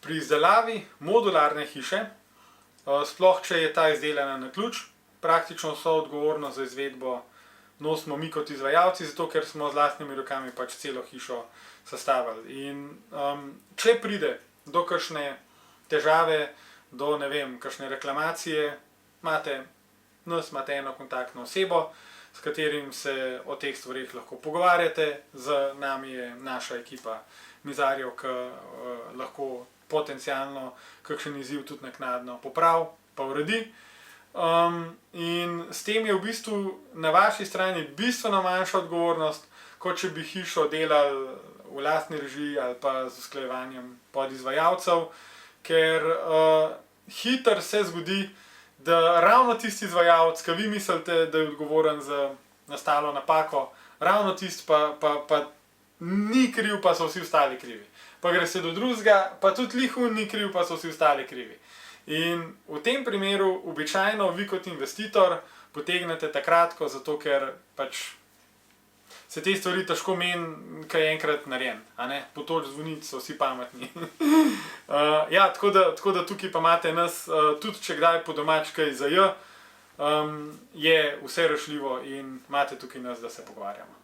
pri izdelavi modularne hiše, sploh če je ta izdelana na ključ, praktično vso odgovornost za izvedbo nosimo mi kot izvajalci, zato ker smo z lastnimi rokami pač celo hišo sestavili. In če pride do kakšne težave, do ne vem, kakšne reklamacije, imate eno kontaktno osebo, s katerim se o teh stvarih lahko pogovarjate. Z nami je naša ekipa mizarjev, ki lahko potencialno kakšen izziv tudi naknadno popravi pa uredi. In s tem je v bistvu na vaši strani bistveno manjša odgovornost, kot če bi hišo delali v lastni režiji ali pa z usklajevanjem podizvajalcev, ker hitro se zgodi, da ravno tisti izvajalec, ki vi mislite, da je odgovoren za nastalo napako, ravno tisti pa ni kriv, pa so vsi ostali krivi. Pa gre se do drugega, pa tudi lihun ni kriv, pa so vsi ostali krivi. In v tem primeru običajno vi kot investitor potegnete takratko, zato ker pač se te stvari težko meni, kaj je enkrat narejen. Po toč zvoniti so vsi pametni. Ja, tako da tukaj pa imate nas, tudi če kdaj po domač kaj je vse rešljivo in imate tukaj nas, da se pogovarjamo.